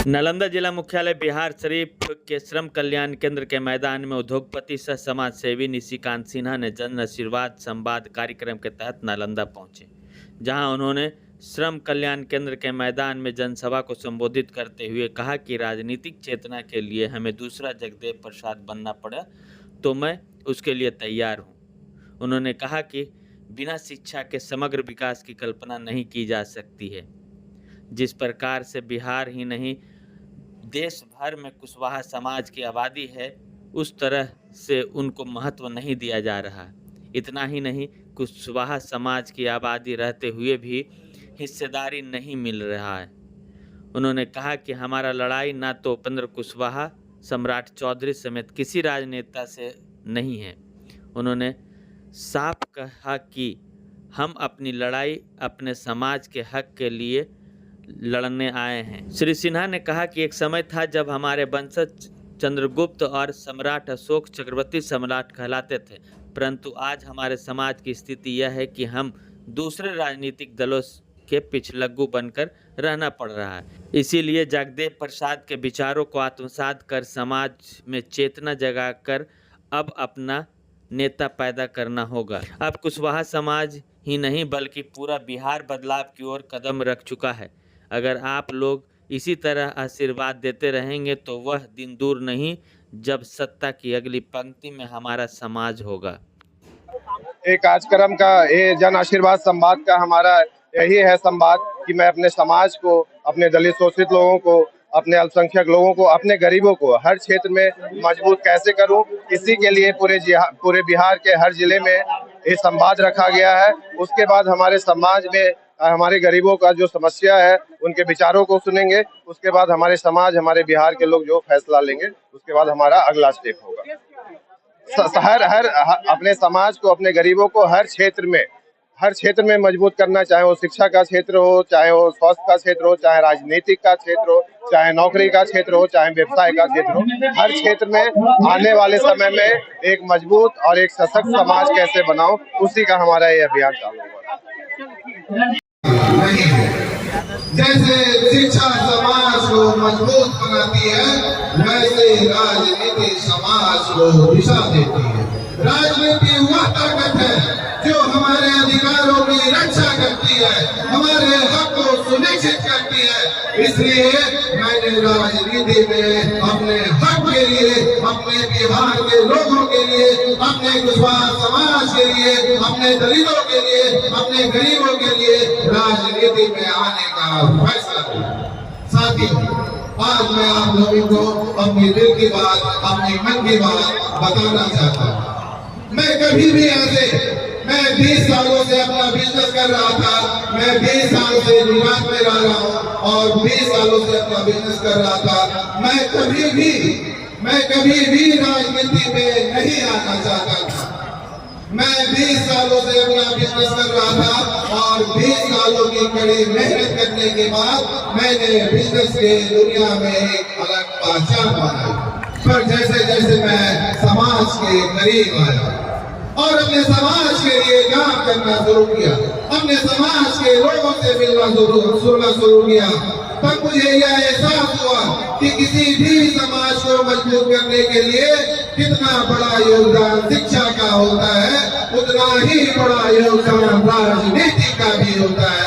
नालंदा जिला मुख्यालय बिहार शरीफ के श्रम कल्याण केंद्र के मैदान में उद्योगपति सह समाज सेवी निशिकांत सिन्हा ने जन आशीर्वाद संवाद कार्यक्रम के तहत नालंदा पहुंचे, जहां उन्होंने श्रम कल्याण केंद्र के मैदान में जनसभा को संबोधित करते हुए कहा कि राजनीतिक चेतना के लिए हमें दूसरा जगदेव प्रसाद बनना पड़ा तो मैं उसके लिए तैयार हूं। उन्होंने कहा कि बिना शिक्षा के समग्र विकास की कल्पना नहीं की जा सकती है। जिस प्रकार से बिहार ही नहीं देश भर में कुशवाहा समाज की आबादी है, उस तरह से उनको महत्व नहीं दिया जा रहा। इतना ही नहीं, कुशवाहा समाज की आबादी रहते हुए भी हिस्सेदारी नहीं मिल रहा है। उन्होंने कहा कि हमारा लड़ाई ना तो उपेंद्र कुशवाहा, सम्राट चौधरी समेत किसी राजनेता से नहीं है। उन्होंने साफ कहा कि हम अपनी लड़ाई अपने समाज के हक के लिए लड़ने आए हैं। श्री सिन्हा ने कहा कि एक समय था जब हमारे वंशज चंद्रगुप्त और सम्राट अशोक चक्रवर्ती सम्राट कहलाते थे, परंतु आज हमारे समाज की स्थिति यह है कि हम दूसरे राजनीतिक दलों के पिछलग्गू बनकर रहना पड़ रहा है। इसीलिए जगदेव प्रसाद के विचारों को आत्मसात कर समाज में चेतना जगाकर अब अपना नेता पैदा करना होगा। अब कुशवाहा समाज ही नहीं बल्कि पूरा बिहार बदलाव की ओर कदम रख चुका है। अगर आप लोग इसी तरह आशीर्वाद देते रहेंगे तो वह दिन दूर नहीं जब सत्ता की अगली पंक्ति में हमारा समाज होगा। एक कार्यक्रम का ये जन आशीर्वाद संवाद का हमारा यही है संवाद कि मैं अपने समाज को, अपने दलित शोषित लोगों को, अपने अल्पसंख्यक लोगों को, अपने गरीबों को हर क्षेत्र में मजबूत कैसे करूं, इसी के लिए पूरे बिहार के हर जिले में ये संवाद रखा गया है। उसके बाद हमारे समाज में हमारे गरीबों का जो समस्या है उनके विचारों को सुनेंगे। उसके बाद हमारे समाज, हमारे बिहार के लोग जो फैसला लेंगे, उसके बाद हमारा अगला स्टेप होगा। हर अपने समाज को, अपने गरीबों को हर क्षेत्र में मजबूत करना, चाहे वो शिक्षा का क्षेत्र हो, चाहे वो स्वास्थ्य का क्षेत्र हो, चाहे राजनीतिक का क्षेत्र हो, चाहे नौकरी का क्षेत्र हो, चाहे व्यवसाय का क्षेत्र हो। हर क्षेत्र में आने वाले समय में एक मजबूत और एक सशक्त समाज कैसे बनाओ, उसी का हमारा ये अभियान चालू होगा। नहीं है। जैसे शिक्षा समाज को मजबूत बनाती है, वैसे राजनीति समाज को दिशा देती है। राजनीति वह ताकत है जो हमारे अधिकारों की रक्षा करती है, हमारे हक को सुनिश्चित करती है। इसलिए मैंने राजनीति में अपने हक के लिए, अपने बिहार के लोगों के लिए, अपने कुशवाहा समाज के लिए, अपने दलितों के लिए, अपने गरीबों के लिए राजनीति में आने का फैसला किया। साथियों, आज मैं आप लोगों को अपने दिल की बात, अपने मन की बात बताना चाहता हूँ। मैं कभी भी मैं 20 सालों से अपना बिजनेस कर रहा था। मैं 20 साल से गुजरात में रह रहा हूँ और 20 सालों से अपना बिजनेस कर रहा था। मैं कभी भी राजनीति में नहीं आना चाहता था। मैं 20 सालों से अपना बिजनेस कर रहा था और 20 सालों की कड़ी मेहनत करने के बाद मैंने बिजनेस के दुनिया में एक अलग पहचान बनाई। पर जैसे जैसे मैं समाज के करीब आया और अपने समाज के लिए काम करना शुरू किया, अपने समाज के लोगों से मिलना शुरू किया, तब मुझे यह एहसास हुआ कि किसी भी समाज को मजबूत करने के लिए कितना बड़ा योगदान शिक्षा का होता है, उतना ही बड़ा योगदान राजनीति का भी होता है।